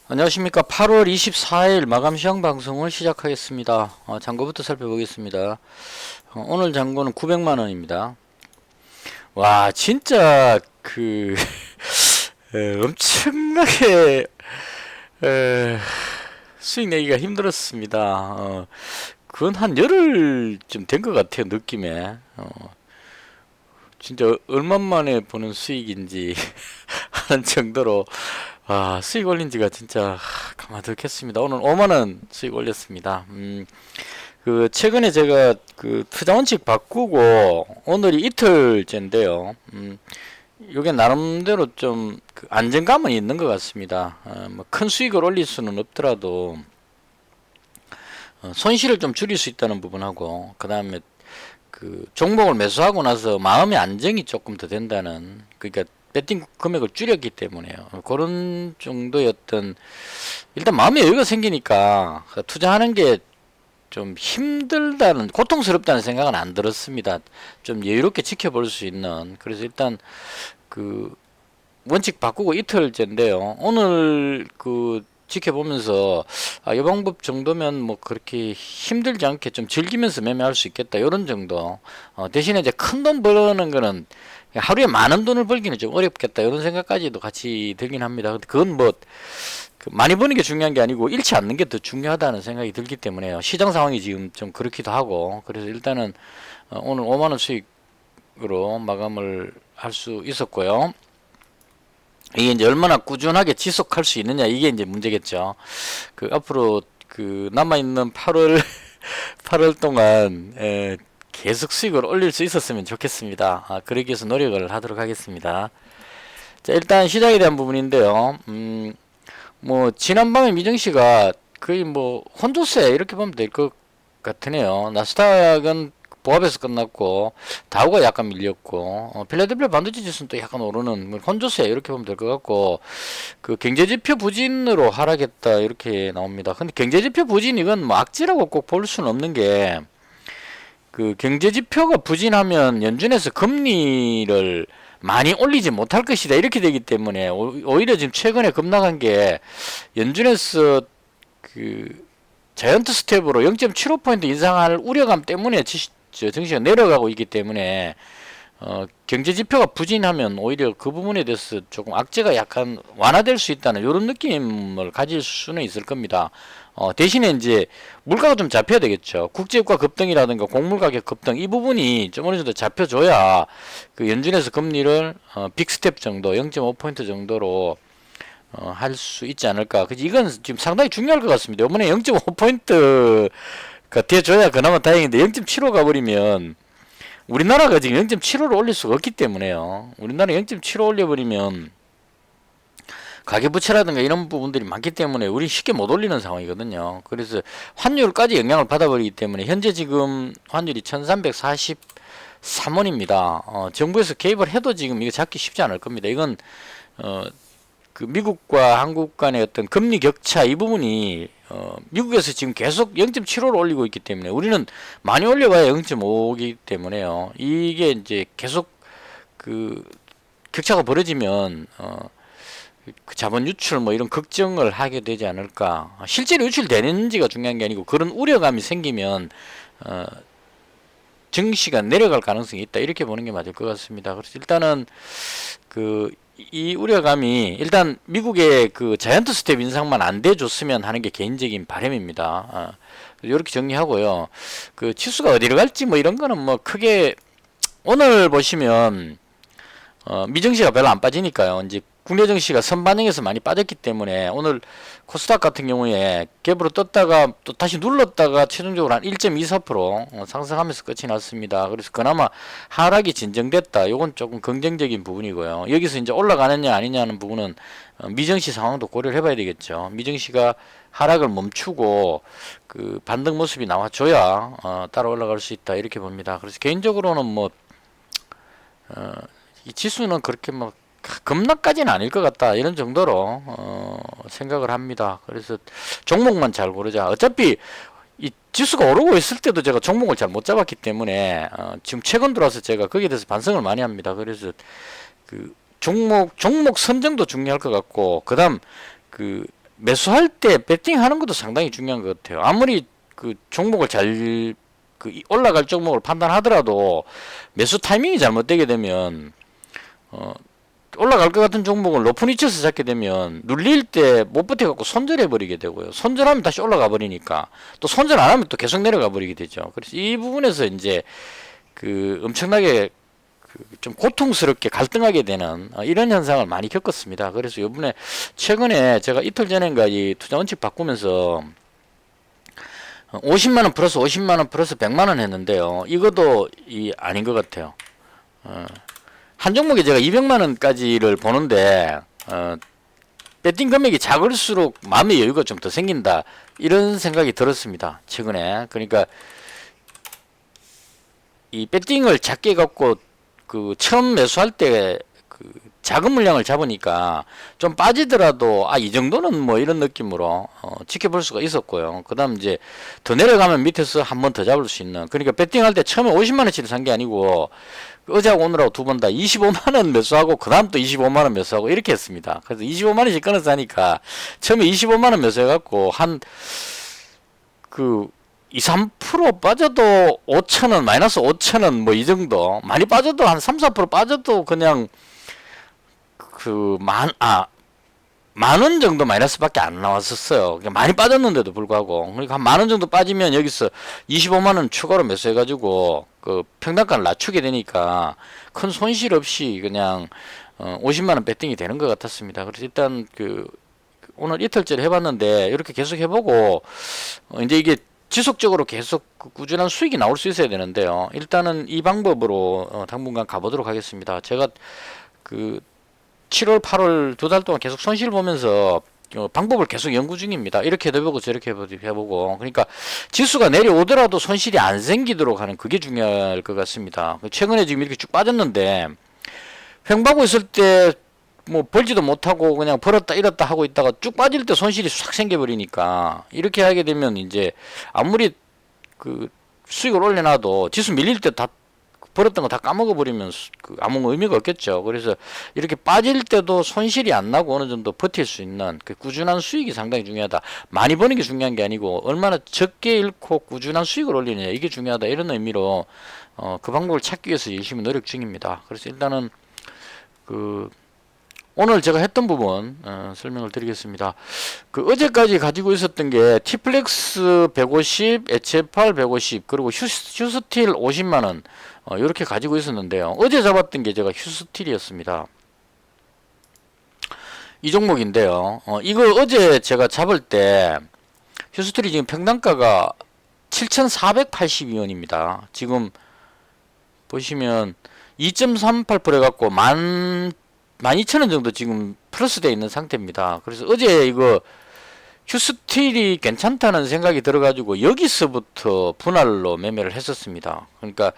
안녕하십니까. 8월 24일 마감 시황 방송을 시작하겠습니다. 잔고부터 살펴보겠습니다. 오늘 잔고는 900만원입니다. 와, 진짜, 엄청나게, 수익 내기가 힘들었습니다. 그건 한 열흘쯤 된 것 같아요, 느낌에. 진짜 얼마만에 보는 수익인지 하는 정도로 수익 올린 지가 진짜 가마득했습니다. 오늘 5만원 수익 올렸습니다. 최근에 제가 투자 원칙 바꾸고 오늘이 이틀째인데요. 요게 나름대로 좀 안정감은 있는 것 같습니다. 뭐 큰 수익을 올릴 수는 없더라도 손실을 좀 줄일 수 있다는 부분하고, 그 다음에 종목을 매수하고 나서 마음의 안정이 조금 더 된다는, 그러니까 배팅 금액을 줄였기 때문에요. 그런 정도의 일단 마음의 여유가 생기니까 투자하는 게 좀 힘들다는, 고통스럽다는 생각은 안 들었습니다. 좀 여유롭게 지켜볼 수 있는. 그래서 일단 원칙 바꾸고 이틀째인데요. 오늘 지켜보면서 이 방법 정도면 뭐 그렇게 힘들지 않게 좀 즐기면서 매매할 수 있겠다, 요런 정도. 대신에 이제 큰 돈 버는 거는 하루에 많은 돈을 벌기는 좀 어렵겠다, 이런 생각까지도 같이 들긴 합니다. 근데 그건 뭐 많이 버는 게 중요한 게 아니고 잃지 않는 게 더 중요하다는 생각이 들기 때문에요. 시장 상황이 지금 좀 그렇기도 하고. 그래서 일단은 오늘 5만원 수익으로 마감을 할 수 있었고요. 이게 이제 얼마나 꾸준하게 지속할 수 있느냐, 이게 이제 문제겠죠. 앞으로 남아있는 8월 동안 계속 수익을 올릴 수 있었으면 좋겠습니다. 그러기 위해서 노력을 하도록 하겠습니다. 자, 일단 시장에 대한 부분인데요. 뭐 지난밤에 미정씨가 거의 뭐 혼조세 이렇게 보면 될 것 같으네요. 나스닥은 보합에서 끝났고, 다우가 약간 밀렸고, 필라델피아 반도체 지수는 또 약간 오르는 혼조세 이렇게 보면 될 것 같고, 경제지표 부진으로 하락했다 이렇게 나옵니다. 근데 경제지표 부진, 이건 뭐 악재라고 꼭 볼 수는 없는 게, 경제지표가 부진하면 연준에서 금리를 많이 올리지 못할 것이다 이렇게 되기 때문에, 오히려 지금 최근에 급락한 게 연준에서 자이언트 스텝으로 0.75포인트 인상할 우려감 때문에 증시가 내려가고 있기 때문에, 경제지표가 부진하면 오히려 그 부분에 대해서 조금 악재가 약간 완화될 수 있다는 이런 느낌을 가질 수는 있을 겁니다. 대신에 이제 물가가 좀 잡혀야 되겠죠. 국제유가 급등이라든가 곡물 가격 급등, 이 부분이 좀 어느 정도 잡혀줘야 연준에서 금리를 빅스텝 정도, 0.5포인트 정도로 할 수 있지 않을까. 그치? 이건 지금 상당히 중요할 것 같습니다. 이번에 0.5포인트가 돼줘야 그나마 다행인데, 0.75 가버리면 우리나라가 지금 0.75를 올릴 수가 없기 때문에요. 우리나라 0.75 올려버리면 가계부채라든가 이런 부분들이 많기 때문에 우리 쉽게 못 올리는 상황이거든요. 그래서 환율까지 영향을 받아버리기 때문에 현재 지금 환율이 1343원입니다. 정부에서 개입을 해도 지금 이거 잡기 쉽지 않을 겁니다. 이건 미국과 한국 간의 어떤 금리 격차, 이 부분이 미국에서 지금 계속 0.75를 올리고 있기 때문에 우리는 많이 올려봐야 0.5이기 때문에요. 이게 이제 계속 격차가 벌어지면 자본 유출 뭐 이런 걱정을 하게 되지 않을까. 실제로 유출되는지가 중요한 게 아니고, 그런 우려감이 생기면 증시가 내려갈 가능성이 있다 이렇게 보는 게 맞을 것 같습니다. 그래서 일단은 이 우려감이, 일단 미국의 자이언트 스텝 인상만 안 돼줬으면 하는 게 개인적인 바람입니다. 이렇게 정리하고요. 지수가 어디로 갈지 뭐 이런 거는 뭐 크게, 오늘 보시면 미증시가 별로 안 빠지니까요. 이제 국내 증시가 선반영에서 많이 빠졌기 때문에 오늘 코스닥 같은 경우에 갭으로 떴다가 또 다시 눌렀다가 최종적으로 한 1.24% 상승하면서 끝이 났습니다. 그래서 그나마 하락이 진정됐다. 요건 조금 긍정적인 부분이고요. 여기서 이제 올라가느냐 아니냐는 부분은 미증시 상황도 고려를 해봐야 되겠죠. 미증시가 하락을 멈추고 반등 모습이 나와줘야 따라 올라갈 수 있다 이렇게 봅니다. 그래서 개인적으로는 뭐 이 지수는 그렇게 뭐 급락까지는 아닐 것 같다 이런 정도로 생각을 합니다. 그래서 종목만 잘 고르자. 어차피 이 지수가 오르고 있을 때도 제가 종목을 잘 못 잡았기 때문에 지금 최근 들어와서 제가 거기에 대해서 반성을 많이 합니다. 그래서 종목 선정도 중요할 것 같고, 그 다음 매수할 때 배팅하는 것도 상당히 중요한 것 같아요. 아무리 그 종목을 잘 올라갈 종목을 판단하더라도 매수 타이밍이 잘못되게 되면 올라갈 것 같은 종목을 높은 위치에서 잡게 되면 눌릴 때 못 버텨갖고 손절해 버리게 되고요. 손절하면 다시 올라가 버리니까 또 손절 안 하면 또 계속 내려가 버리게 되죠. 그래서 이 부분에서 이제 엄청나게 좀 고통스럽게 갈등하게 되는 이런 현상을 많이 겪었습니다. 그래서 요번에 최근에 제가 이틀 전인가 이 투자 원칙 바꾸면서 50만원 플러스 50만원 플러스 100만원 했는데요. 이것도 아닌 것 같아요. 한 종목에 제가 200만원까지를 보는데 배팅 금액이 작을수록 마음의 여유가 좀 더 생긴다, 이런 생각이 들었습니다, 최근에. 그러니까 이 배팅을 작게 갖고 처음 매수할 때 작은 물량을 잡으니까 좀 빠지더라도 이 정도는 뭐 이런 느낌으로 지켜볼 수가 있었고요. 그 다음 이제 더 내려가면 밑에서 한 번 더 잡을 수 있는, 그러니까 배팅할 때 처음에 50만원치를 산 게 아니고 어제하고 오늘하고 두 번 다 25만원 매수하고 그 다음 또 25만원 매수하고 이렇게 했습니다. 그래서 25만원씩 끊어서 하니까 처음에 25만원 매수해갖고 한 2, 3% 빠져도 5천원, 마이너스 5천원 뭐 이 정도, 많이 빠져도 한 3, 4% 빠져도 그냥 만원 정도 마이너스밖에 안 나왔었어요. 많이 빠졌는데도 불구하고. 그러니까 한 만원 정도 빠지면 여기서 25만원 추가로 매수해가지고 평단가를 낮추게 되니까 큰 손실 없이 그냥 50만원 배팅이 되는 것 같았습니다. 그래서 일단 오늘 이틀째를 해봤는데 이렇게 계속 해보고 이제 이게 지속적으로 계속 꾸준한 수익이 나올 수 있어야 되는데요. 일단은 이 방법으로 당분간 가보도록 하겠습니다. 제가 7월, 8월 두 달 동안 계속 손실 보면서 방법을 계속 연구 중입니다. 이렇게 해보고 저렇게 해보고. 그러니까 지수가 내려오더라도 손실이 안 생기도록 하는, 그게 중요할 것 같습니다. 최근에 지금 이렇게 쭉 빠졌는데 횡보하고 있을 때 뭐 벌지도 못하고 그냥 벌었다 잃었다 하고 있다가 쭉 빠질 때 손실이 싹 생겨버리니까, 이렇게 하게 되면 이제 아무리 수익을 올려놔도 지수 밀릴 때 다 벌었던 거 다 까먹어버리면 아무 의미가 없겠죠. 그래서 이렇게 빠질 때도 손실이 안 나고 어느 정도 버틸 수 있는 꾸준한 수익이 상당히 중요하다. 많이 버는 게 중요한 게 아니고 얼마나 적게 잃고 꾸준한 수익을 올리느냐, 이게 중요하다, 이런 의미로 그 방법을 찾기 위해서 열심히 노력 중입니다. 그래서 일단은 오늘 제가 했던 부분 설명을 드리겠습니다. 어제까지 가지고 있었던 게 T플렉스 150, HFR 150, 그리고 휴스틸 50만원 이렇게 가지고 있었는데요. 어제 잡았던 게 제가 휴스틸이었습니다. 이 종목인데요. 이거 어제 제가 잡을 때 휴스틸이 지금 평단가가 7,482원입니다. 지금 보시면 2.38% 해갖고 12,000원 정도 지금 플러스 되어 있는 상태입니다. 그래서 어제 이거 휴스틸이 괜찮다는 생각이 들어가지고 여기서부터 분할로 매매를 했었습니다. 그러니까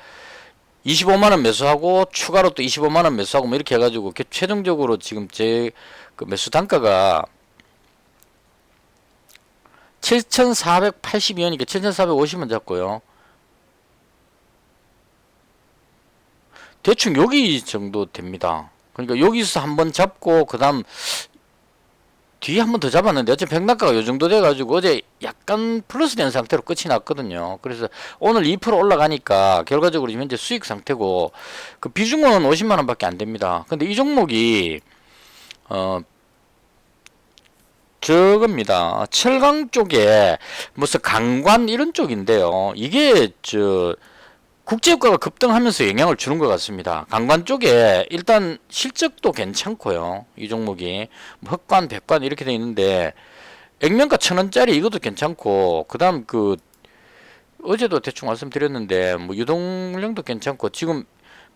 25만원 매수하고 추가로 또 25만원 매수하고 뭐 이렇게 해가지고 최종적으로 지금 제 매수 단가가 7,482원이니까 7,450원 잡고요. 대충 여기 정도 됩니다. 그러니까 여기서 한번 잡고 그 다음 뒤에 한 번 더 잡았는데 어차피 평단가가 요 정도 돼가지고 어제 약간 플러스 된 상태로 끝이 났거든요. 그래서 오늘 2% 올라가니까 결과적으로 지금 현재 수익 상태고 비중은 50만원 밖에 안 됩니다. 근데 이 종목이 저겁니다. 철강 쪽에 무슨 강관 이런 쪽인데요. 이게 국제유가가 급등하면서 영향을 주는 것 같습니다. 강관 쪽에 일단 실적도 괜찮고요. 이 종목이 흑관, 백관 이렇게 돼 있는데 액면가 1,000원짜리 이것도 괜찮고, 그 다음 어제도 대충 말씀드렸는데 뭐 유동량도 괜찮고, 지금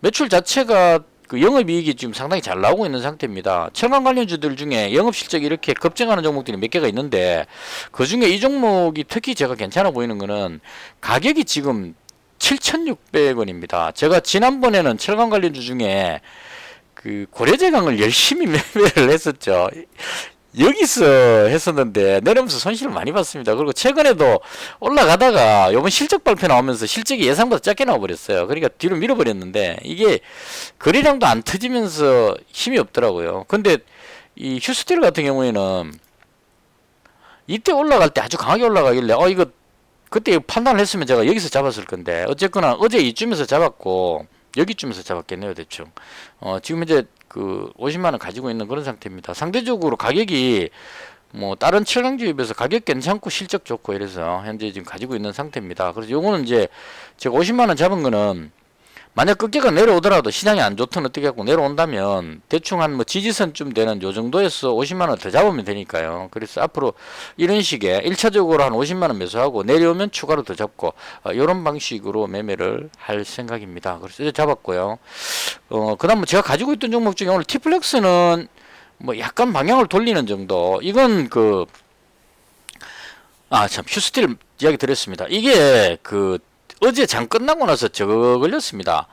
매출 자체가 영업이익이 지금 상당히 잘 나오고 있는 상태입니다. 철강 관련주들 중에 영업실적이 이렇게 급증하는 종목들이 몇 개가 있는데 그 중에 이 종목이 특히 제가 괜찮아 보이는 거는 가격이 지금 7,600원입니다. 제가 지난번에는 철강 관련주 중에 고려제강을 열심히 매매를 했었죠. 여기서 했었는데 내려오면서 손실을 많이 봤습니다. 그리고 최근에도 올라가다가 이번 실적 발표 나오면서 실적이 예상보다 작게 나와버렸어요. 그러니까 뒤로 밀어버렸는데 이게 거래량도 안 터지면서 힘이 없더라고요. 근데 이 휴스틸 같은 경우에는 이때 올라갈 때 아주 강하게 올라가길래 이거 그때 판단을 했으면 제가 여기서 잡았을 건데 어쨌거나 어제 이쯤에서 잡았고 여기쯤에서 잡았겠네요 대충. 지금 이제 그 50만원 가지고 있는 그런 상태입니다. 상대적으로 가격이 뭐 다른 7강주에 비해서 가격 괜찮고 실적 좋고 이래서 현재 지금 가지고 있는 상태입니다. 그래서 요거는 이제 제가 50만원 잡은 거는 만약 급격하게 내려오더라도 시장이 안 좋든 어떻게 하고 내려온다면 대충 한 뭐 지지선쯤 되는 요 정도에서 50만원 더 잡으면 되니까요. 그래서 앞으로 이런 식의 1차적으로 한 50만원 매수하고 내려오면 추가로 더 잡고 이런 방식으로 매매를 할 생각입니다. 그래서 이제 잡았고요. 그 다음 뭐 제가 가지고 있던 종목 중에 오늘 T플렉스는 뭐 약간 방향을 돌리는 정도. 이건 참 휴스틸 이야기 드렸습니다. 이게 어제 장 끝나고 나서 저거 걸렸습니다.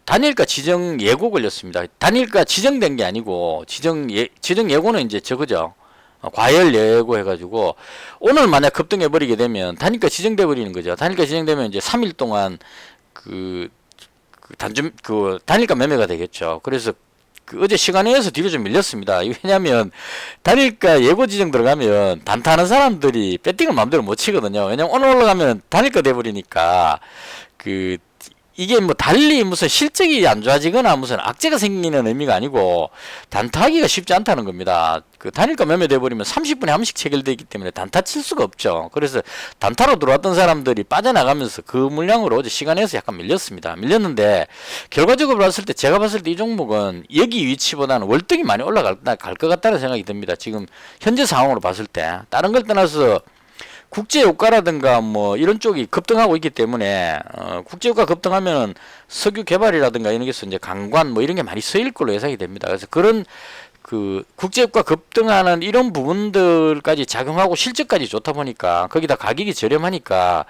단일가 지정 예고 걸렸습니다. 단일가 지정된 게 아니고 지정 예고는 이제 저거죠. 과열 예고 해가지고 오늘 만약 급등해 버리게 되면 단일가 지정돼 버리는 거죠. 단일가 지정되면 이제 3일 동안 단일가 매매가 되겠죠. 그래서 어제 시간에 의해서 뒤로 좀 밀렸습니다. 왜냐면 단일가 예고 지정 들어가면 단타하는 사람들이 배팅을 마음대로 못 치거든요. 왜냐면 오늘 올라가면 단일가 돼버리니까 이게 뭐 달리 무슨 실적이 안 좋아지거나 무슨 악재가 생기는 의미가 아니고 단타하기가 쉽지 않다는 겁니다. 단일가 매매돼 버리면 30분에 한 번씩 체결되어 있기 때문에 단타 칠 수가 없죠. 그래서 단타로 들어왔던 사람들이 빠져나가면서 그 물량으로 어제 시간에서 약간 밀렸습니다. 밀렸는데 결과적으로 봤을 때 제가 봤을 때 이 종목은 여기 위치보다는 월등히 많이 올라갈 것 같다는 생각이 듭니다. 지금 현재 상황으로 봤을 때 다른 걸 떠나서 국제유가라든가 뭐 이런 쪽이 급등하고 있기 때문에 국제유가 급등하면은 석유 개발이라든가 이런 게서 이제 강관 뭐 이런 게 많이 쓰일 걸로 예상이 됩니다. 그래서 그런 국제유가 급등하는 이런 부분들까지 작용하고 실적까지 좋다 보니까 거기다 가격이 저렴하니까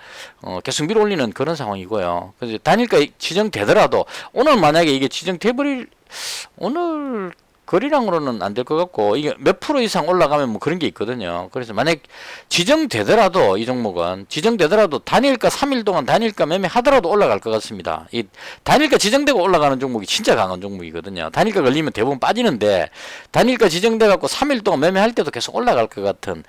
계속 밀어 올리는 그런 상황이고요. 그래서 단일가 지정되더라도 오늘 만약에 이게 오늘 거리량으로는 안 될 것 같고 이게 몇 프로 이상 올라가면 뭐 그런 게 있거든요. 그래서 만약 지정되더라도 이 종목은 지정되더라도 단일가 3일 동안 단일가 매매하더라도 올라갈 것 같습니다. 이 단일가 지정되고 올라가는 종목이 진짜 강한 종목이거든요. 단일가 걸리면 대부분 빠지는데 단일가 지정돼 갖고 3일 동안 매매할 때도 계속 올라갈 것 같은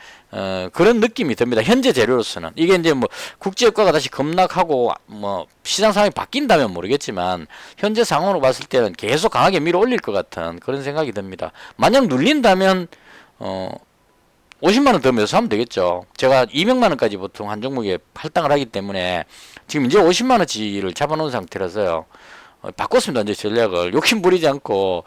그런 느낌이 듭니다. 현재 재료로서는 이게 이제 뭐 국제유가가 다시 급락하고 뭐 시장 상황이 바뀐다면 모르겠지만 현재 상황으로 봤을 때는 계속 강하게 밀어 올릴 것 같은 그런 생각이 듭니다. 만약 눌린다면 50만원 더 매수하면 되겠죠. 제가 200만원까지 보통 한 종목에 할당을 하기 때문에 지금 이제 50만원치를 잡아놓은 상태라서요. 바꿨습니다. 이제 전략을 욕심 부리지 않고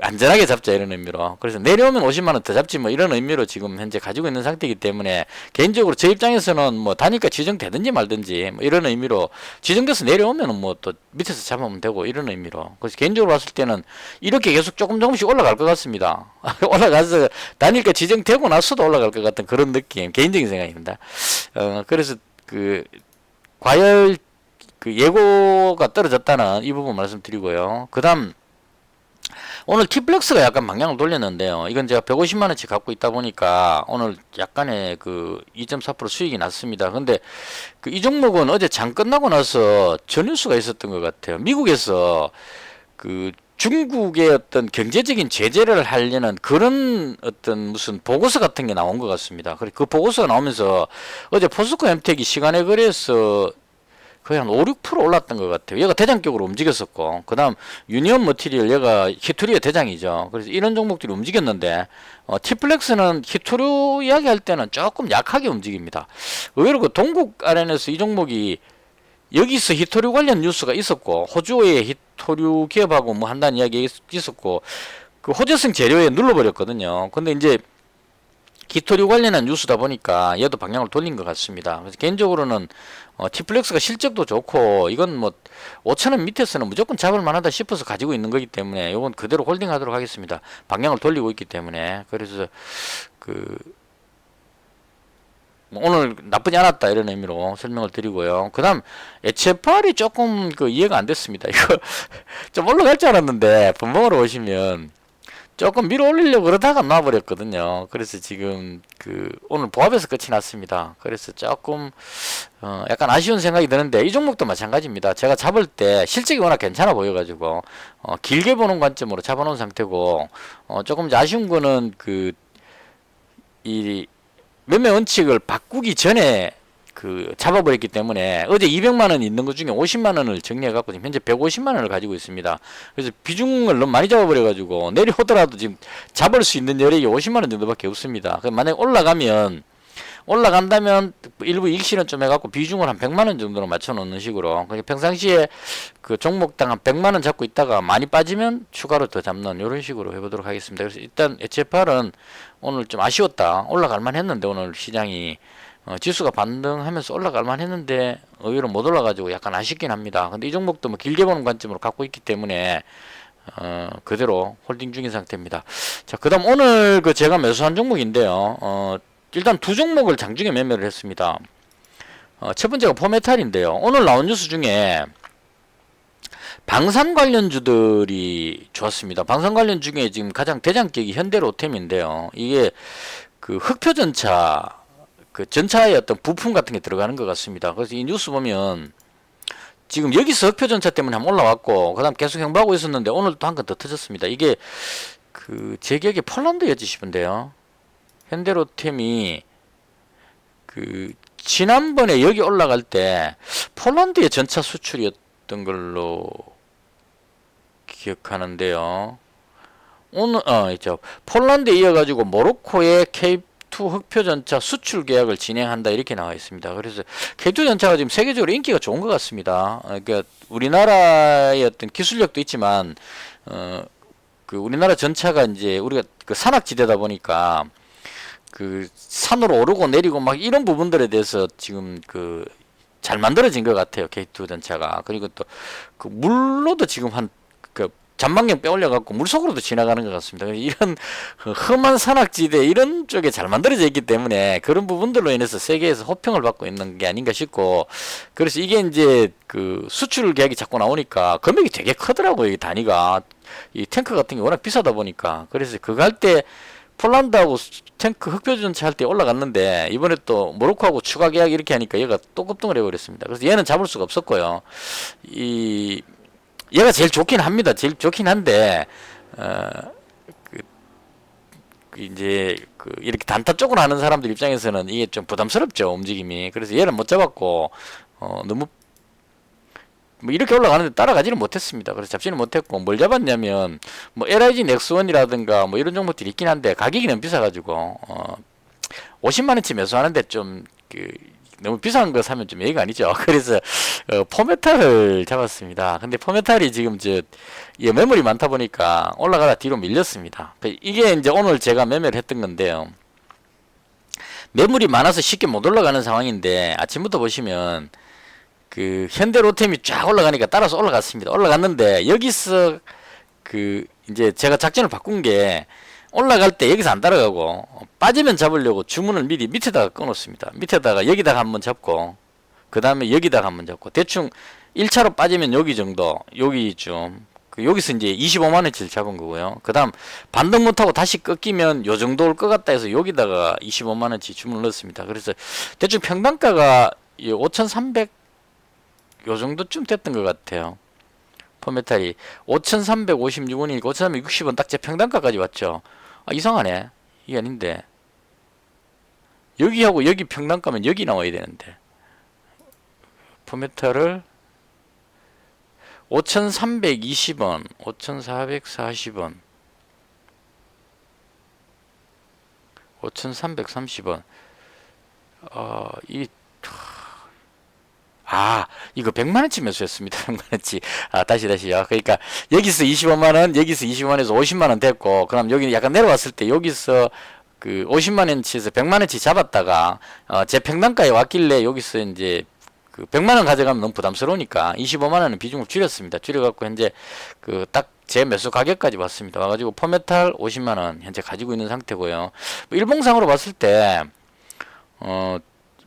안전하게 잡자 이런 의미로. 그래서 내려오면 50만원 더 잡지 뭐 이런 의미로 지금 현재 가지고 있는 상태이기 때문에 개인적으로 제 입장에서는 뭐 단일가 지정되든지 말든지 뭐 이런 의미로 지정돼서 내려오면 뭐 또 밑에서 잡으면 되고 이런 의미로. 그래서 개인적으로 봤을 때는 이렇게 계속 조금씩 올라갈 것 같습니다. 올라가서 단일가 지정되고 나서도 올라갈 것 같은 그런 느낌. 개인적인 생각입니다. 그래서 과열 예고가 떨어졌다는 이 부분 말씀드리고요. 그 다음 오늘 T플렉스가 약간 방향을 돌렸는데요. 이건 제가 150만원치 갖고 있다 보니까 오늘 약간의 2.4% 수익이 났습니다. 근데 이 종목은 어제 장 끝나고 나서 전유수가 있었던 것 같아요. 미국에서 중국의 어떤 경제적인 제재를 하려는 그런 어떤 무슨 보고서 같은 게 나온 것 같습니다. 그 보고서가 나오면서 어제 포스코 엠텍이 시간에 거래해서 거의 한 5, 6% 올랐던 것 같아요. 얘가 대장격으로 움직였었고, 그 다음 유니온 머티리얼 얘가 히토류의 대장이죠. 그래서 이런 종목들이 움직였는데 T플렉스는 히토류 이야기할 때는 조금 약하게 움직입니다. 의외로 동국 아련에서 이 종목이 여기서 히토류 관련 뉴스가 있었고 호주의 히토류 기업하고 뭐 한다는 이야기 있었고 호재성 재료에 눌러버렸거든요. 근데 이제 히토류 관련한 뉴스다 보니까 얘도 방향을 돌린 것 같습니다. 그래서 개인적으로는 T플렉스가 실적도 좋고 이건 뭐 5,000원 밑에서는 무조건 잡을 만하다 싶어서 가지고 있는 거기 때문에 이건 그대로 홀딩하도록 하겠습니다. 방향을 돌리고 있기 때문에. 그래서 뭐 오늘 나쁘지 않았다 이런 의미로 설명을 드리고요. 그 다음 HFR이 조금 이해가 안 됐습니다. 이거 좀 올라갈 줄 알았는데 분봉으로 보시면 조금 밀어 올리려고 그러다가 놔버렸거든요. 그래서 지금 오늘 보합에서 끝이 났습니다. 그래서 조금 약간 아쉬운 생각이 드는데 이 종목도 마찬가지입니다. 제가 잡을 때 실적이 워낙 괜찮아 보여가지고 길게 보는 관점으로 잡아놓은 상태고 조금 이제 아쉬운 거는 이 매매 원칙을 바꾸기 전에 그 잡아버렸기 때문에 어제 200만 원 있는 것 중에 50만 원을 정리해 갖고 지금 현재 150만 원을 가지고 있습니다. 그래서 비중을 너무 많이 잡아버려 가지고 내려오더라도 지금 잡을 수 있는 여력이 50만 원 정도밖에 없습니다. 만약에 올라간다면 일부 익실은 좀 해갖고 비중을 한 100만 원 정도로 맞춰 놓는 식으로, 그러니까 평상시에 그 종목당 한 100만 원 잡고 있다가 많이 빠지면 추가로 더 잡는 이런 식으로 해보도록 하겠습니다. 그래서 일단 HFR은 오늘 좀 아쉬웠다. 올라갈만 했는데 오늘 시장이 지수가 반등하면서 올라갈만 했는데 의외로 못 올라가지고 약간 아쉽긴 합니다. 근데 이 종목도 뭐 길게 보는 관점으로 갖고 있기 때문에 그대로 홀딩 중인 상태입니다. 자, 그다음 오늘 그 제가 매수한 종목인데요. 일단 두 종목을 장중에 매매를 했습니다. 첫 번째가 포메탈인데요. 오늘 나온 뉴스 중에 방산 관련주들이 좋았습니다. 방산 관련 중에 지금 가장 대장격이 현대로템인데요. 이게 그 흑표전차, 그 전차의 어떤 부품 같은 게 들어가는 것 같습니다. 그래서 이 뉴스 보면 지금 여기서 흑표전차 때문에 한번 올라왔고, 그 다음 계속 행보하고 있었는데 오늘 또 한 건 더 터졌습니다. 이게 그 제 기억에 폴란드였지 싶은데요. 현대로템이 그 지난번에 여기 올라갈 때 폴란드의 전차 수출이었던 걸로 기억하는데요. 오늘 있죠. 폴란드에 이어가지고 모로코의 K2 흑표전차 수출 계약을 진행한다 이렇게 나와 있습니다. 그래서 K2 전차가 지금 세계적으로 인기가 좋은 것 같습니다. 그러니까 우리나라의 어떤 기술력도 있지만 그 우리나라 전차가 이제 우리가 그 산악지대다 보니까 그 산으로 오르고 내리고 막 이런 부분들에 대해서 지금 그 잘 만들어진 것 같아요. K2 전차가. 그리고 또 그 물로도 지금 한 그 전망경 빼올려 갖고 물속으로도 지나가는 것 같습니다. 이런 험한 산악지대 이런 쪽에 잘 만들어져 있기 때문에 그런 부분들로 인해서 세계에서 호평을 받고 있는 게 아닌가 싶고, 그래서 이게 이제 그 수출 계약이 자꾸 나오니까 금액이 되게 크더라고요. 이 단위가. 이 탱크 같은 게 워낙 비싸다 보니까. 그래서 그거 할 때 폴란드하고 탱크 흑표전차 할 때 올라갔는데 이번에 또 모로코하고 추가 계약 이렇게 하니까 얘가 또 급등을 해버렸습니다. 그래서 얘는 잡을 수가 없었고요. 얘가 제일 좋긴 합니다. 제일 좋긴 한데 이제 이렇게 단타 쪽으로 하는 사람들 입장에서는 이게 좀 부담스럽죠, 움직임이. 그래서 얘는 못 잡았고 너무 뭐 이렇게 올라가는데 따라가지는 못했습니다. 그래서 잡지는 못했고, 뭘 잡았냐면 뭐 LIG 넥스원이라든가 뭐 이런 종목들이 있긴 한데 가격이 너무 비싸가지고 50만원치 매수하는데 좀 너무 비싼 거 사면 좀 예의가 아니죠. 그래서 포메탈을 잡았습니다. 근데 포메탈이 지금 매물이 많다 보니까 올라가다 뒤로 밀렸습니다. 이게 이제 오늘 제가 매매를 했던 건데요. 매물이 많아서 쉽게 못 올라가는 상황인데 아침부터 보시면 그 현대로템이 쫙 올라가니까 따라서 올라갔습니다. 올라갔는데 여기서 이제 제가 작전을 바꾼 게 올라갈 때 여기서 안 따라가고 빠지면 잡으려고 주문을 미리 밑에다가 끊었습니다. 밑에다가 여기다가 한번 잡고 그 다음에 여기다가 한번 잡고 대충 1차로 빠지면 여기 정도, 여기쯤 여기서 이제 25만원치를 잡은 거고요. 그 다음 반등 못하고 다시 꺾이면 요 정도 올 것 같다 해서 여기다가 25만원치 주문을 넣었습니다. 그래서 대충 평단가가 5,300 요 정도쯤 됐던 것 같아요. 포메탈이 5,356원이니까 5,360원 딱 제 평단가까지 왔죠. 이상하네. 이게 아닌데 여기하고 여기 평단가면 여기 나와야 되는데 포메탈을 5,320원 5,440원 5,330원 이거 100만원치 매수했습니다. 100만원치. 다시요. 그러니까, 여기서 25만원, 여기서 25만원에서 50만원 됐고, 그럼 여기 약간 내려왔을 때, 여기서 50만원치에서 100만원치 잡았다가, 제 평단가에 왔길래, 여기서 이제, 100만원 가져가면 너무 부담스러우니까, 25만원은 비중을 줄였습니다. 줄여갖고, 현재, 딱 제 매수 가격까지 왔습니다. 와가지고, 포메탈 50만원, 현재 가지고 있는 상태고요. 일봉상으로 봤을 때,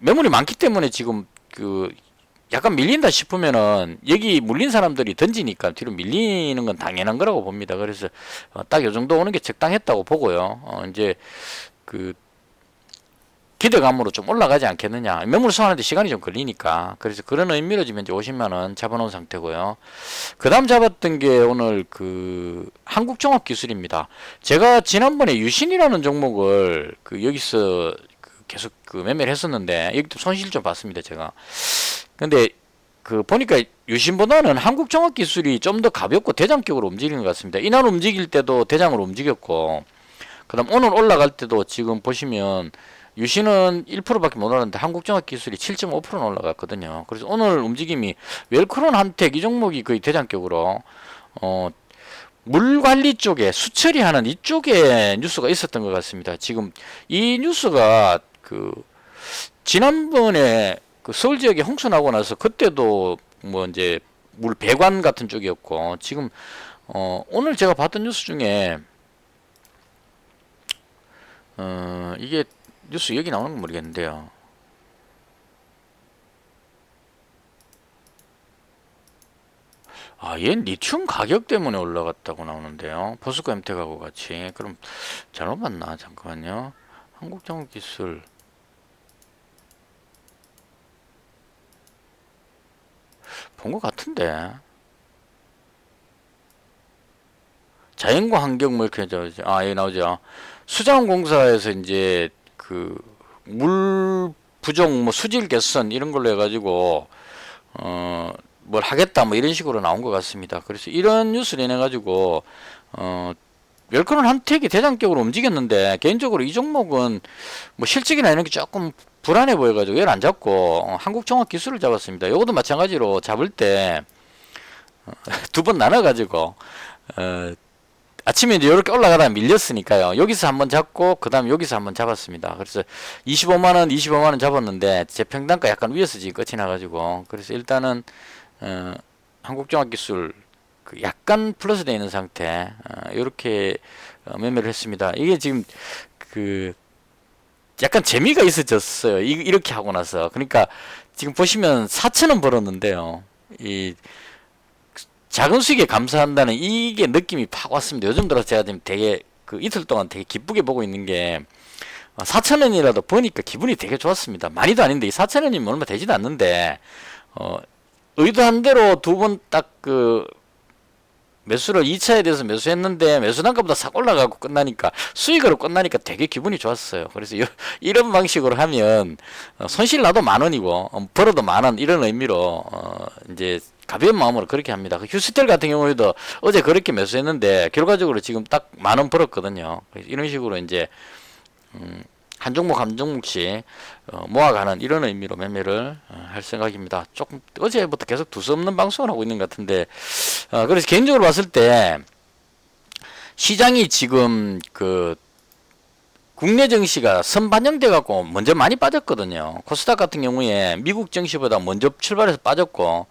매물이 많기 때문에 지금, 약간 밀린다 싶으면은 여기 물린 사람들이 던지니까 뒤로 밀리는 건 당연한 거라고 봅니다. 그래서 딱 요 정도 오는 게 적당했다고 보고요. 이제 기대감으로 좀 올라가지 않겠느냐. 매물 소환하는데 시간이 좀 걸리니까. 그래서 그런 의미로 지금 이제 50만원 잡아놓은 상태고요. 그 다음 잡았던 게 오늘 그 한국종합기술입니다. 제가 지난번에 유신이라는 종목을 그 여기서 그 계속 그 매매를 했었는데 여기도 손실 좀 봤습니다, 제가. 근데 그 보니까 유신보다는 한국종합기술이 좀 더 가볍고 대장격으로 움직이는 것 같습니다. 이날 움직일 때도 대장으로 움직였고, 그 다음 오늘 올라갈 때도 지금 보시면 유신은 1%밖에 못 올랐는데 한국종합기술이 7.5%는 올라갔거든요. 그래서 오늘 움직임이 웰크론 한택 이 종목이 거의 대장격으로 물관리 쪽에 수처리하는 이쪽에 뉴스가 있었던 것 같습니다. 지금 이 뉴스가 그 지난번에 그 서울 지역에 홍수 나고 나서 그때도 뭐 이제 물 배관 같은 쪽이었고, 지금 오늘 제가 봤던 뉴스 중에 이게 뉴스 여기 나오는 건 모르겠는데요. 아, 얘 리튬 가격 때문에 올라갔다고 나오는데요. 포스코 엠텍하고 같이. 그럼 잘못 봤나? 잠깐만요. 한국장기술 본 것 같은데. 자연과 환경 뭐 이렇게 여기 나오죠. 수자원공사에서 이제 그 물 부족 뭐 수질 개선 이런 걸로 해가지고 뭘 하겠다 뭐 이런 식으로 나온 것 같습니다. 그래서 이런 뉴스를 인해 가지고 웰크론 한택이 대장격으로 움직였는데, 개인적으로 이 종목은 뭐 실적이나 이런 게 조금 불안해 보여가지고 얘를 안 잡고 한국종합기술을 잡았습니다. 요것도 마찬가지로 잡을 때 두 번 나눠가지고 아침에 이제 이렇게 올라가다 밀렸으니까요. 여기서 한번 잡고 그 다음 여기서 한번 잡았습니다. 그래서 25만원 25만원 잡았는데 제 평단가 약간 위에서 지금 끝이 나가지고, 그래서 일단은 한국종합기술 그 약간 플러스 되어 있는 상태 이렇게 매매를 했습니다. 이게 지금 그 약간 재미가 있어졌어요. 이렇게 하고 나서. 그러니까 지금 보시면 4천원 벌었는데요. 이 작은 수익에 감사한다는 이게 느낌이 팍 왔습니다. 요즘 들어서 제가 지금 되게 그 이틀 동안 되게 기쁘게 보고 있는 게 4천원이라도 버니까 기분이 되게 좋았습니다. 많이도 아닌데 이 4천원이면 얼마 되지도 않는데 의도한 대로 두 번 딱 그 매수를 2차에 대해서 매수했는데 매수 단가보다 싹 올라가고 끝나니까 수익으로 끝나니까 되게 기분이 좋았어요. 그래서 이런 방식으로 하면 손실 나도 만원이고 벌어도 만원 이런 의미로 이제 가벼운 마음으로 그렇게 합니다. 그 휴스텔 같은 경우에도 어제 그렇게 매수했는데 결과적으로 지금 딱 만원 벌었거든요. 이런 식으로 이제 한 종목 한 종목씩 모아가는 이런 의미로 매매를 할 생각입니다. 조금 어제부터 계속 두서없는 방송을 하고 있는 것 같은데 그래서 개인적으로 봤을 때 시장이 지금 그 국내 증시가 선반영돼 갖고 먼저 많이 빠졌거든요. 코스닥 같은 경우에 미국 증시보다 먼저 출발해서 빠졌고,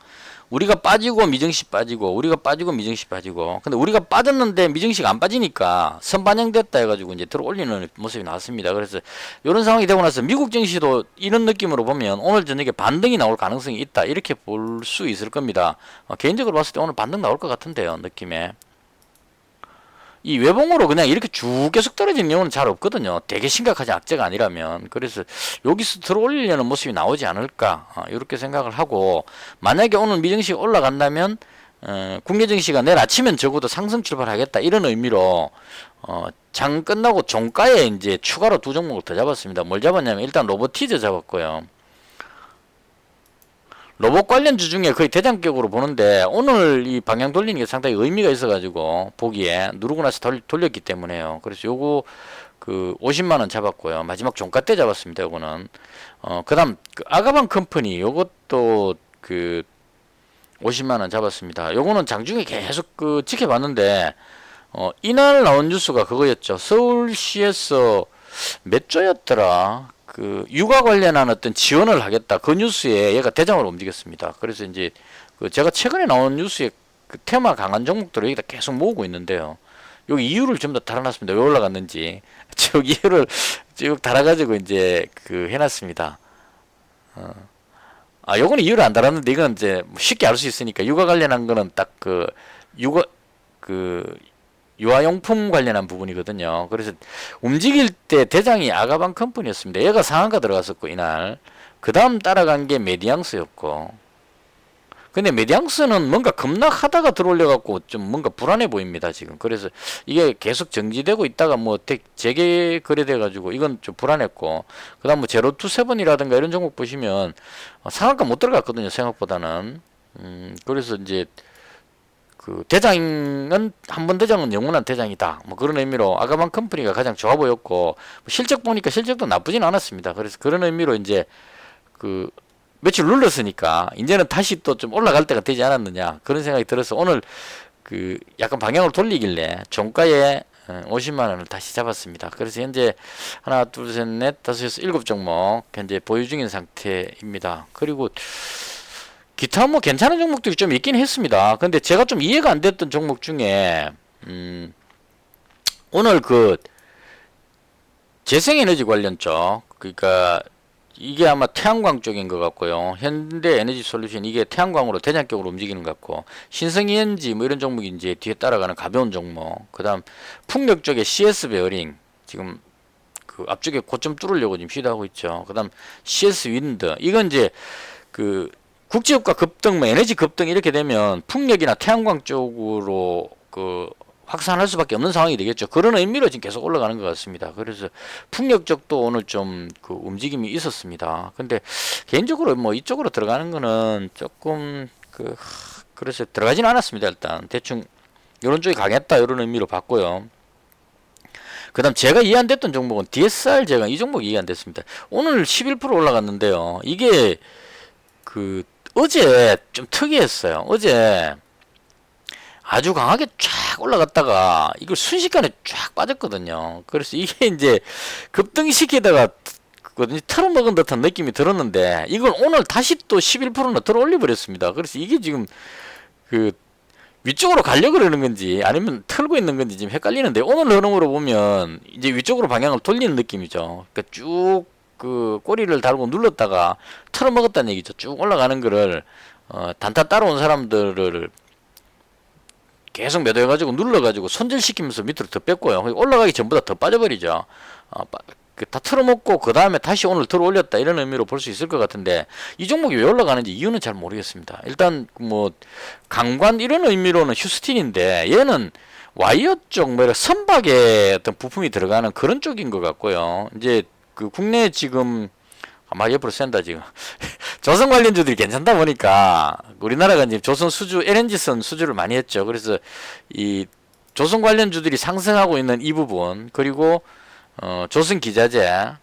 우리가 빠지고 미증시 빠지고 우리가 빠지고 미증시 빠지고, 근데 우리가 빠졌는데 미증시가 안 빠지니까 선반영됐다 해가지고 이제 들어 올리는 모습이 나왔습니다. 그래서 이런 상황이 되고 나서 미국 증시도 이런 느낌으로 보면 오늘 저녁에 반등이 나올 가능성이 있다 이렇게 볼 수 있을 겁니다. 개인적으로 봤을 때 오늘 반등 나올 것 같은데요, 느낌에. 이 외봉으로 그냥 이렇게 쭉 계속 떨어지는 경우는 잘 없거든요. 되게 심각하지 악재가 아니라면. 그래서 여기서 들어올리려는 모습이 나오지 않을까 이렇게 생각을 하고, 만약에 오늘 미증시가 올라간다면 국내 증시가 내일 아침엔 적어도 상승 출발하겠다 이런 의미로 장 끝나고 종가에 이제 추가로 두 종목을 더 잡았습니다. 뭘 잡았냐면 일단 로보티즈 잡았고요. 로봇 관련주 중에 거의 대장격으로 보는데 오늘 이 방향 돌리는 게 상당히 의미가 있어가지고 보기에 누르고 나서 돌렸기 때문에요. 그래서 요거 그 50만원 잡았고요. 마지막 종가 때 잡았습니다. 요거는 그 다음 그 아가방 컴퍼니 요것도 그 50만원 잡았습니다. 요거는 장중에 계속 그 지켜봤는데 이날 나온 뉴스가 그거였죠. 서울시에서 몇 조였더라. 그 육아 관련한 어떤 지원을 하겠다. 그 뉴스에 얘가 대장으로 움직였습니다. 그래서 이제 그 제가 최근에 나온 뉴스에 그 테마 강한 종목들을 여기다 계속 모으고 있는데요. 여기 이유를 좀 더 달아놨습니다. 왜 올라갔는지. 저 이유를 쭉 달아가지고 이제 그 해놨습니다. 요거는 이유를 안 달았는데 이건 이제 쉽게 알 수 있으니까 육아 관련한 거는 딱 그 육아 그 유아용품 관련한 부분이거든요. 그래서 움직일 때 대장이 아가방 컴퍼니였습니다. 얘가 상한가 들어갔었고 이날 그 다음 따라간 게 메디앙스였고, 근데 메디앙스는 뭔가 급락하다가 들어올려 갖고 좀 뭔가 불안해 보입니다 지금. 그래서 이게 계속 정지되고 있다가 뭐 재개 거래돼 가지고 이건 좀 불안했고, 그다음 뭐 제로투세븐이라든가 이런 종목 보시면 상한가 못 들어갔거든요 생각보다는. 그래서 이제 그 대장은 한 번 대장은 영원한 대장이다 뭐 그런 의미로 아가방 컴퍼니가 가장 좋아 보였고, 뭐 실적 보니까 실적도 나쁘진 않았습니다. 그래서 그런 의미로 이제 그 며칠 눌렀으니까 이제는 다시 또 좀 올라갈 때가 되지 않았느냐 그런 생각이 들어서 오늘 그 약간 방향을 돌리길래 종가에 50만 원을 다시 잡았습니다. 그래서 현재 하나 둘 셋 넷 다섯 여섯 일곱 종목 현재 보유 중인 상태입니다. 그리고 기타 뭐 괜찮은 종목들이 좀 있긴 했습니다. 근데 제가 좀 이해가 안 됐던 종목 중에 오늘 그 재생에너지 관련 쪽, 그러니까 이게 아마 태양광 쪽인 것 같고요. 현대에너지솔루션 이게 태양광으로 대장격으로 움직이는 것 같고, 신성이엔지 뭐 이런 종목이 이제 뒤에 따라가는 가벼운 종목. 그다음 풍력 쪽에 CS 베어링 지금 그 앞쪽에 고점 뚫으려고 지금 시도하고 있죠. 그다음 CS 윈드 이건 이제 그 국제유가 급등, 뭐 에너지 급등 이렇게 되면 풍력이나 태양광 쪽으로 그 확산할 수밖에 없는 상황이 되겠죠. 그런 의미로 지금 계속 올라가는 것 같습니다. 그래서 풍력 쪽도 오늘 좀 그 움직임이 있었습니다. 근데 개인적으로 뭐 이쪽으로 들어가는 거는 조금 그래서 들어가지는 않았습니다. 일단 대충 이런 쪽이 강했다 이런 의미로 봤고요. 그 다음 제가 이해 안 됐던 종목은 DSR 제가 이 종목 이해 안 됐습니다. 오늘 11% 올라갔는데요. 이게 그 어제 좀 특이했어요. 어제 아주 강하게 쫙 올라갔다가 이걸 순식간에 쫙 빠졌거든요. 그래서 이게 이제 급등시키다가 털어먹은 듯한 느낌이 들었는데 이걸 오늘 다시 또 11%나 들어 올려 버렸습니다. 그래서 이게 지금 그 위쪽으로 가려고 그러는 건지 아니면 털고 있는 건지 지금 헷갈리는데, 오늘 흐름으로 보면 이제 위쪽으로 방향을 돌리는 느낌이죠. 그러니까 쭉 그 꼬리를 달고 눌렀다가 털어먹었다는 얘기죠. 쭉 올라가는 거를 단타 따라온 사람들을 계속 매도해가지고 눌러가지고 손질시키면서 밑으로 더 뺐고요. 올라가기 전보다 더 빠져버리죠. 다 틀어먹고 그 다음에 다시 오늘 들어 올렸다 이런 의미로 볼 수 있을 것 같은데, 이 종목이 왜 올라가는지 이유는 잘 모르겠습니다. 일단 뭐 강관 이런 의미로는 휴스틴인데 얘는 와이어 쪽 뭐 선박에 어떤 부품이 들어가는 그런 쪽인 것 같고요. 이제 그 국내 지금 아마 옆으로 샌다 지금 조선 관련주들이 괜찮다 보니까 우리나라가 이제 조선 수주 LNG선 수주를 많이 했죠. 그래서 이 조선 관련주들이 상승하고 있는 이 부분, 그리고 조선 기자재,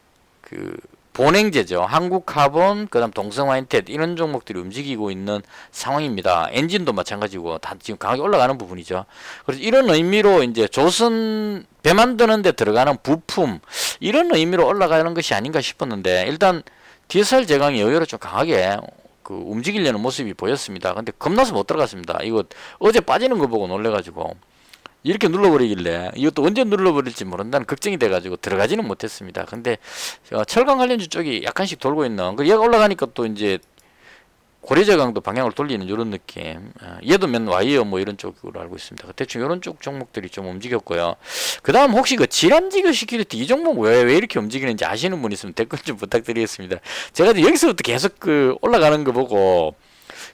그 본행제죠. 한국카본, 그다음 동성화인텍 이런 종목들이 움직이고 있는 상황입니다. 엔진도 마찬가지고 다 지금 강하게 올라가는 부분이죠. 그래서 이런 의미로 이제 조선 배 만드는 데 들어가는 부품 이런 의미로 올라가는 것이 아닌가 싶었는데, 일단 DSR 제강이 의외로 좀 강하게 그 움직이려는 모습이 보였습니다. 근데 겁나서 못 들어갔습니다. 이거 어제 빠지는 거 보고 놀래가지고 이렇게 눌러버리길래 이것도 언제 눌러버릴지 모른다는 걱정이 돼가지고 들어가지는 못했습니다. 근데 철강 관련주 쪽이 약간씩 돌고 있는, 그 얘가 올라가니까 또 이제 고래저강도 방향을 돌리는 이런 느낌. 얘도 맨 와이어 뭐 이런 쪽으로 알고 있습니다. 대충 이런 쪽 종목들이 좀 움직였고요. 그 다음 혹시 그 질환지교 시큐리티 이 종목 왜 이렇게 움직이는지 아시는 분 있으면 댓글 좀 부탁드리겠습니다. 제가 여기서부터 계속 그 올라가는 거 보고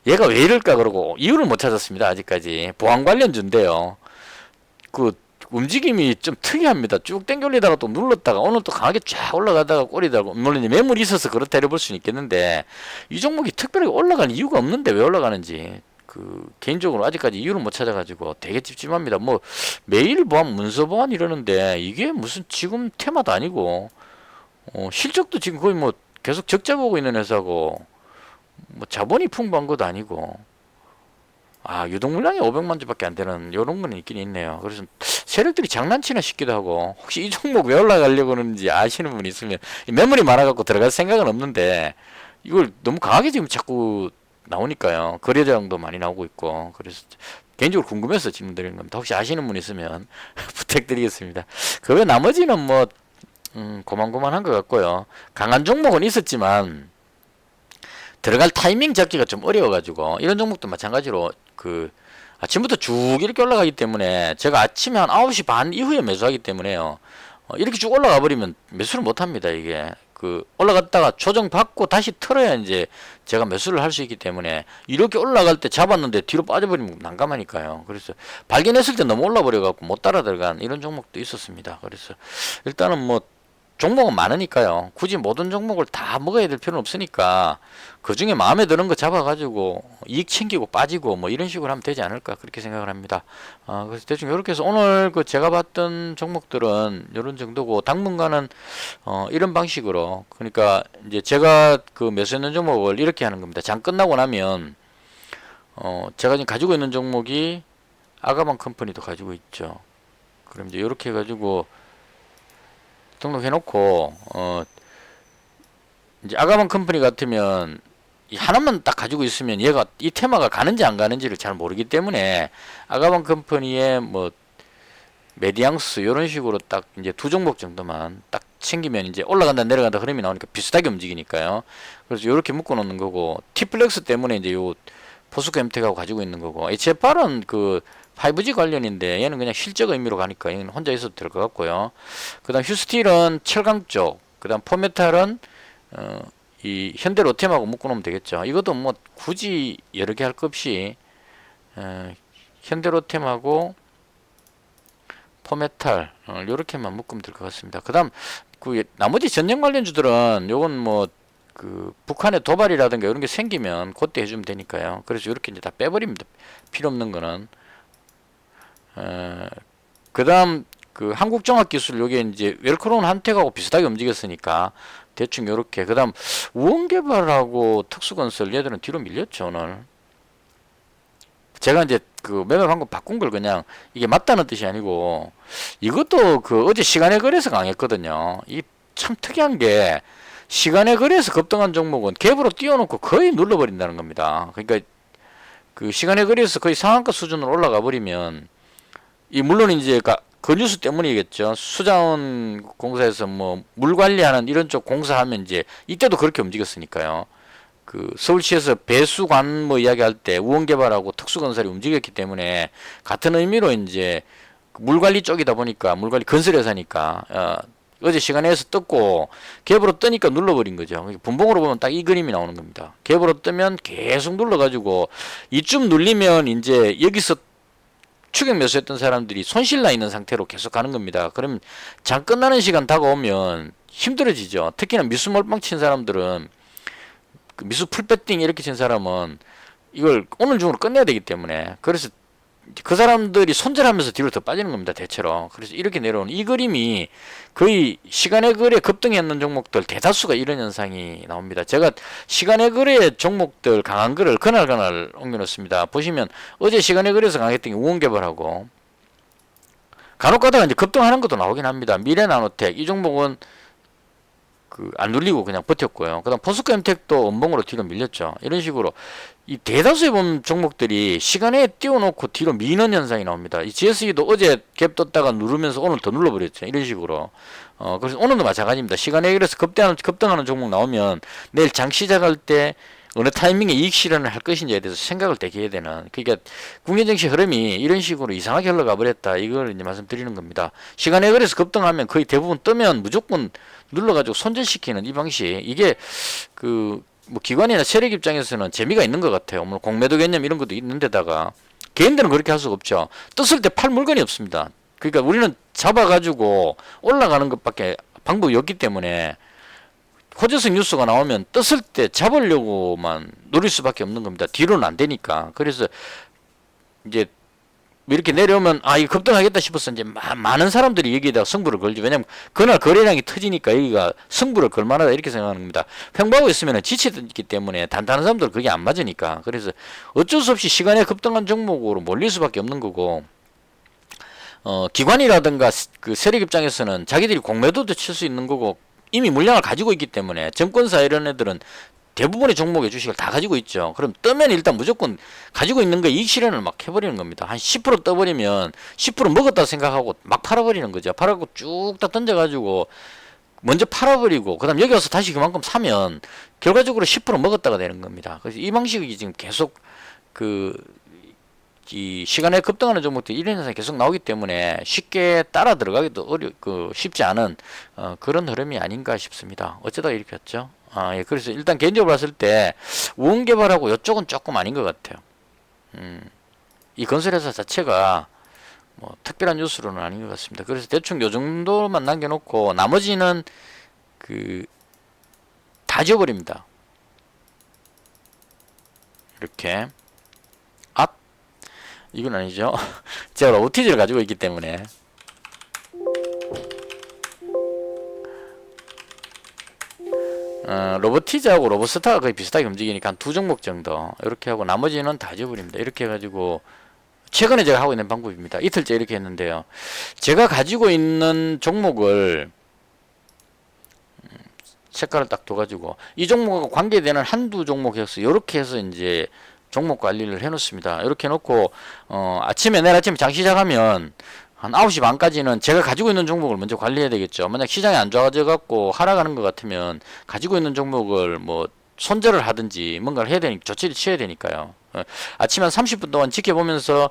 얘가 왜 이럴까 그러고 이유를 못 찾았습니다. 아직까지 보안 관련주인데요. 그 움직임이 좀 특이합니다. 쭉 땡겨 올리다가 또 눌렀다가 오늘 또 강하게 쫙 올라가다가 꼬리 달고, 물론 이제 매물이 있어서 그렇다 해볼 수는 있겠는데 이 종목이 특별하게 올라갈 이유가 없는데 왜 올라가는지 그 개인적으로 아직까지 이유를 못 찾아가지고 되게 찝찝합니다. 뭐 매일 보안 문서 보안 이러는데 이게 무슨 지금 테마도 아니고 실적도 지금 거의 뭐 계속 적자 보고 있는 회사고 뭐 자본이 풍부한 것도 아니고 유동 물량이 500만 주밖에 안 되는 이런 건 있긴 있네요. 그래서 세력들이 장난치나 싶기도 하고, 혹시 이 종목 왜 올라가려고 하는지 아시는 분 있으면, 매물이 많아갖고 들어갈 생각은 없는데 이걸 너무 강하게 지금 자꾸 나오니까요. 거래량도 많이 나오고 있고, 그래서 개인적으로 궁금해서 질문드리는 겁니다. 혹시 아시는 분 있으면 부탁드리겠습니다. 그 외 나머지는 뭐 고만고만한 것 같고요. 강한 종목은 있었지만 들어갈 타이밍 잡기가 좀 어려워가지고, 이런 종목도 마찬가지로 그 아침부터 쭉 이렇게 올라가기 때문에 제가 아침에 한 9시 반 이후에 매수하기 때문에요. 이렇게 쭉 올라가 버리면 매수를 못 합니다. 이게 그 올라갔다가 조정받고 다시 틀어야 이제 제가 매수를 할 수 있기 때문에 이렇게 올라갈 때 잡았는데 뒤로 빠져버리면 난감하니까요. 그래서 발견했을 때 너무 올라 버려 갖고 못 따라 들어간 이런 종목도 있었습니다. 그래서 일단은 뭐 종목은 많으니까요. 굳이 모든 종목을 다 먹어야 될 필요는 없으니까 그 중에 마음에 드는 거 잡아가지고 이익 챙기고 빠지고 뭐 이런 식으로 하면 되지 않을까 그렇게 생각을 합니다. 그래서 대충 이렇게 해서 오늘 그 제가 봤던 종목들은 이런 정도고 당분간은 이런 방식으로 그러니까 이제 제가 그 매수했는 종목을 이렇게 하는 겁니다. 장 끝나고 나면 제가 지금 가지고 있는 종목이 아가방 컴퍼니도 가지고 있죠. 그럼 이제 이렇게 해가지고 등록해 놓고 이제 아가방 컴퍼니 같으면 이 하나만 딱 가지고 있으면 얘가 이 테마가 가는지 안 가는지를 잘 모르기 때문에 아가방 컴퍼니의 뭐 메디앙스 이런 식으로 딱 이제 두 종목 정도만 딱 챙기면 이제 올라간다 내려간다 흐름이 나오니까 비슷하게 움직이니까요. 그래서 이렇게 묶어 놓는 거고 티플렉스 때문에 이제 요 포스코 엠텍하고 가지고 있는 거고 HFR은 그 5G 관련인데 얘는 그냥 실적 의미로 가니까 얘는 혼자 있어도 될 것 같고요. 그 다음 휴스틸은 철강 쪽, 그 다음 포메탈은 이 현대로템하고 묶어놓으면 되겠죠. 이것도 뭐 굳이 여러 개 할 것 없이 현대로템하고 포메탈 요렇게만 묶으면 될 것 같습니다. 그 다음 그 나머지 전쟁 관련주들은 요건 뭐 그 북한의 도발이라든가 이런 게 생기면 그때 해주면 되니까요. 그래서 이렇게 이제 다 빼버립니다. 필요 없는 거는. 그 다음 그 한국종합기술 요게 이제 웰크론 한택하고 비슷하게 움직였으니까 대충 요렇게. 그 다음 우원개발하고 특수건설 얘들은 뒤로 밀렸죠 오늘. 제가 이제 그 매매 방법 바꾼 걸 그냥 이게 맞다는 뜻이 아니고 이것도 그 어제 시간에 거래서 강했거든요. 이 참 특이한 게 시간에 거래서 급등한 종목은 갭으로 띄워놓고 거의 눌러버린다는 겁니다. 그러니까 그 시간에 거래서 거의 상한가 수준으로 올라가 버리면 이 물론 이제 그 뉴스 때문이겠죠. 수자원 공사에서 뭐 물 관리하는 이런 쪽 공사하면 이제 이때도 그렇게 움직였으니까요. 그 서울시에서 배수관 뭐 이야기할 때 우원개발하고 특수건설이 움직였기 때문에 같은 의미로 이제 물 관리 쪽이다 보니까 물 관리 건설회사니까 어제 시간에서 떴고 갭으로 뜨니까 눌러버린 거죠. 분봉으로 보면 딱 이 그림이 나오는 겁니다. 갭으로 뜨면 계속 눌러가지고 이쯤 눌리면 이제 여기서 추격 매수했던 사람들이 손실 나 있는 상태로 계속 가는 겁니다. 그러면 장 끝나는 시간 다가오면 힘들어지죠. 특히나 미수 몰빵 친 사람들은 그 미수 풀배팅 이렇게 친 사람은 이걸 오늘 중으로 끝내야 되기 때문에 그래서 그 사람들이 손절하면서 뒤로 더 빠지는 겁니다. 대체로. 그래서 이렇게 내려오는 이 그림이 거의 시간의 거래 급등했는 종목들 대다수가 이런 현상이 나옵니다. 제가 시간의 거래 종목들 강한 거를 그날 옮겨놓습니다. 보시면 어제 시간의 거래에서 강했던 게 우원개발하고 간혹 가다가 이제 급등하는 것도 나오긴 합니다. 미래나노텍 이 종목은 그 안 눌리고 그냥 버텼고요. 그다음 포스코 엠텍도 원봉으로 뒤로 밀렸죠. 이런 식으로 이 대다수의 본 종목들이 시간에 띄워놓고 뒤로 미는 현상이 나옵니다. 이 GSE도 어제 갭 떴다가 누르면서 오늘 더 눌러버렸죠. 이런 식으로. 그래서 오늘도 마찬가지입니다. 시간에 그래서 급등하는 종목 나오면 내일 장 시작할 때 어느 타이밍에 이익 실현을 할 것인지에 대해서 생각을 되게 해야 되는. 그러니까 국내증시 흐름이 이런 식으로 이상하게 흘러가 버렸다. 이걸 이제 말씀드리는 겁니다. 시간에 그래서 급등하면 거의 대부분 뜨면 무조건 눌러가지고 손절시키는 이 방식. 이게 그 뭐 기관이나 세력 입장에서는 재미가 있는 것 같아요. 뭐 공매도 개념 이런 것도 있는데다가 개인들은 그렇게 할 수가 없죠. 떴을 때 팔 물건이 없습니다. 그러니까 우리는 잡아가지고 올라가는 것밖에 방법이 없기 때문에 호재성 뉴스가 나오면 떴을 때 잡으려고만 노릴 수밖에 없는 겁니다. 뒤로는 안 되니까. 그래서 이제 이렇게 내려오면 이거 급등하겠다 싶어서 이제 많은 사람들이 여기에다가 승부를 걸죠. 왜냐면 그날 거래량이 터지니까 여기가 승부를 걸 만하다 이렇게 생각하는 겁니다. 평범하고 있으면 지치기 때문에 단단한 사람들은 그게 안 맞으니까. 그래서 어쩔 수 없이 시간에 급등한 종목으로 몰릴 수밖에 없는 거고 기관이라든가 그 세력 입장에서는 자기들이 공매도도 칠 수 있는 거고 이미 물량을 가지고 있기 때문에 증권사 이런 애들은 대부분의 종목의 주식을 다 가지고 있죠. 그럼 뜨면 일단 무조건 가지고 있는 거 이익 실현을 막 해버리는 겁니다. 한 10% 떠버리면 10% 먹었다 생각하고 막 팔아버리는 거죠. 팔아갖고 쭉 다 던져가지고 먼저 팔아버리고 그 다음 여기 와서 다시 그만큼 사면 결과적으로 10% 먹었다가 되는 겁니다. 그래서 이 방식이 지금 계속 그 이 시간에 급등하는 종목들이 이런 현상이 계속 나오기 때문에 쉽게 따라 들어가기도 쉽지 않은 그런 흐름이 아닌가 싶습니다. 어쩌다 이렇게 했죠? 예, 그래서 일단 개인적으로 봤을 때 우원개발하고 이쪽은 조금 아닌 것 같아요. 이 건설회사 자체가 뭐 특별한 뉴스로는 아닌 것 같습니다. 그래서 대충 요 정도만 남겨놓고 나머지는 다 지워버립니다. 이렇게 이건 아니죠. 제가 로보티즈를 가지고 있기 때문에 로보티즈하고 로보스타가 거의 비슷하게 움직이니까 한 두 종목 정도 이렇게 하고 나머지는 다 지워버립니다. 이렇게 해가지고 최근에 제가 하고 있는 방법입니다. 이틀째 이렇게 했는데요. 제가 가지고 있는 종목을 색깔을 딱 둬가지고 이 종목과 관계되는 한두 종목 해서 이렇게 해서 이제 종목 관리를 해놓습니다. 이렇게 해놓고 내일 아침에 장 시작하면 한 9시 반까지는 제가 가지고 있는 종목을 먼저 관리해야 되겠죠. 만약 시장이 안 좋아져 갖고 하락하는 것 같으면 가지고 있는 종목을 뭐 손절을 하든지 뭔가를 해야 되니까 조치를 취해야 되니까요. 아침에 한 30분 동안 지켜보면서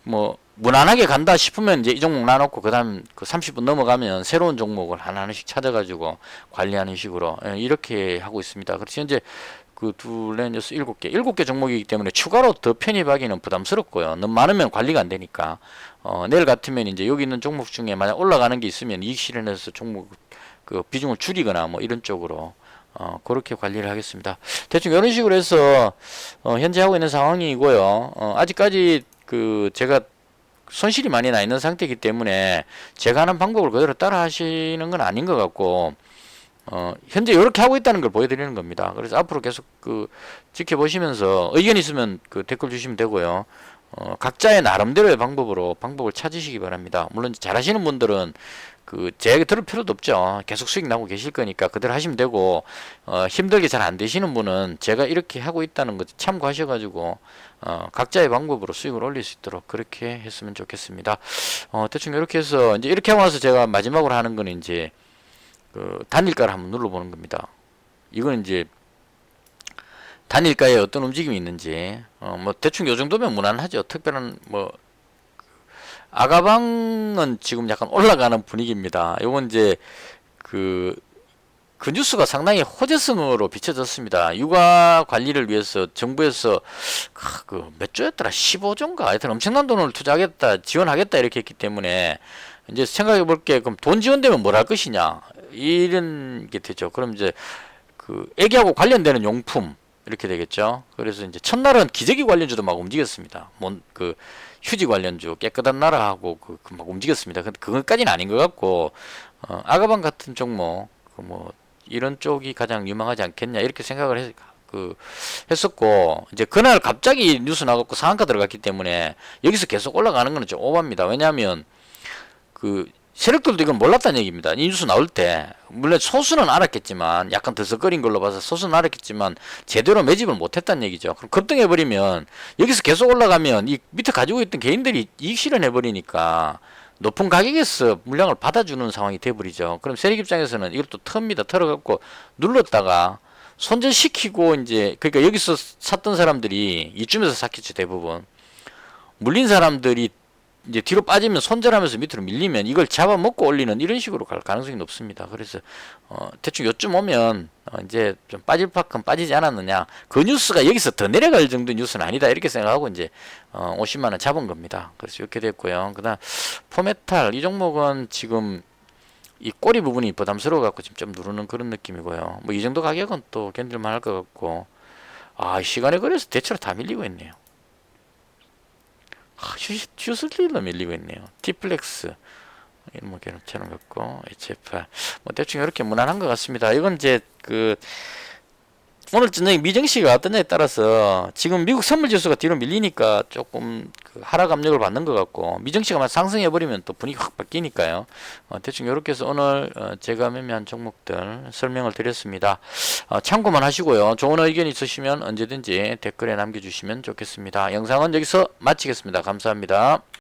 뭐 무난하게 간다 싶으면 이제 이 종목 놔놓고 그다음 그 30분 넘어가면 새로운 종목을 하나씩 찾아가지고 관리하는 식으로 이렇게 하고 있습니다. 그래서 현재 그 둘, 넷, 여섯, 일곱 개 종목이기 때문에 추가로 더 편입하기는 부담스럽고요. 너무 많으면 관리가 안 되니까. 내일 같으면 이제 여기 있는 종목 중에 만약 올라가는 게 있으면 이익 실현해서 종목 그 비중을 줄이거나 뭐 이런 쪽으로 그렇게 관리를 하겠습니다. 대충 이런 식으로 해서 현재 하고 있는 상황이고요. 아직까지 그 제가 손실이 많이 나 있는 상태이기 때문에 제가 하는 방법을 그대로 따라 하시는 건 아닌 것 같고 현재 이렇게 하고 있다는 걸 보여드리는 겁니다. 그래서 앞으로 계속 지켜보시면서 의견 있으면 댓글 주시면 되고요. 각자의 나름대로의 방법을 찾으시기 바랍니다. 물론 잘하시는 분들은 제 얘기 들을 필요도 없죠. 계속 수익 나고 계실 거니까 그대로 하시면 되고 힘들게 잘 안 되시는 분은 제가 이렇게 하고 있다는 것 참고하셔가지고 각자의 방법으로 수익을 올릴 수 있도록 그렇게 했으면 좋겠습니다. 대충 이렇게 해서 이제 이렇게 하고 나서 제가 마지막으로 하는 거는 이제 단일가를 한번 눌러보는 겁니다. 이건 이제 단일가에 어떤 움직임이 있는지 뭐 대충 요 정도면 무난하죠. 특별한 뭐 아가방은 지금 약간 올라가는 분위기입니다. 요건 이제 그 뉴스가 상당히 호재성으로 비춰졌습니다. 육아 관리를 위해서 정부에서 몇 조였더라? 15조인가? 하여튼 엄청난 돈을 투자하겠다, 지원하겠다 이렇게 했기 때문에 이제 생각해 볼게. 그럼 돈 지원되면 뭘 할 것이냐? 이런 게 되죠. 그럼 이제 애기하고 관련되는 용품 이렇게 되겠죠. 그래서 이제 첫날은 기저귀 관련주도 막 움직였습니다. 휴지 관련주 깨끗한 나라하고 막 움직였습니다. 근데 그것까지는 아닌 것 같고 아가방 같은 종목 뭐 이런 쪽이 가장 유망하지 않겠냐 이렇게 생각을 했었고 이제 그날 갑자기 뉴스 나갖고 상한가 들어갔기 때문에 여기서 계속 올라가는 거는 좀 오바입니다. 왜냐하면 세력들도 이건 몰랐다는 얘기입니다. 이 뉴스 나올 때 물론 소수는 알았겠지만 약간 들썩거린 걸로 봐서 소수는 알았겠지만 제대로 매집을 못했다는 얘기죠. 그럼 급등해버리면 여기서 계속 올라가면 이 밑에 가지고 있던 개인들이 이익 실현해버리니까 높은 가격에서 물량을 받아주는 상황이 돼버리죠. 그럼 세력 입장에서는 이걸 또 틉니다. 털어갖고 눌렀다가 손절시키고 이제 그러니까 여기서 샀던 사람들이 이쯤에서 샀겠죠. 대부분 물린 사람들이 이제 뒤로 빠지면 손절하면서 밑으로 밀리면 이걸 잡아먹고 올리는 이런 식으로 갈 가능성이 높습니다. 그래서 대충 요쯤 오면 이제 좀 빠질 만큼 빠지지 않았느냐. 그 뉴스가 여기서 더 내려갈 정도의 뉴스는 아니다 이렇게 생각하고 이제 50만원 잡은 겁니다. 그래서 이렇게 됐고요. 그 다음 포메탈 이 종목은 지금 이 꼬리 부분이 부담스러워 갖고 지금 좀 누르는 그런 느낌이고요. 뭐 이 정도 가격은 또 견딜만 할 것 같고 시간에 걸려서 대체로 다 밀리고 있네요. 휴슬리로 밀리고 있네요. 티플렉스 이런 뭐 괜찮은 것 같고 HFR 뭐 대충 이렇게 무난한 것 같습니다. 이건 이제 오늘 저녁에 미증시가 어떠냐에 따라서 지금 미국 선물지수가 뒤로 밀리니까 조금 하락 압력을 받는 것 같고 미증시가 만 상승해버리면 또 분위기 확 바뀌니까요. 대충 이렇게 해서 오늘 제가 매매한 종목들 설명을 드렸습니다. 참고만 하시고요. 좋은 의견 있으시면 언제든지 댓글에 남겨주시면 좋겠습니다. 영상은 여기서 마치겠습니다. 감사합니다.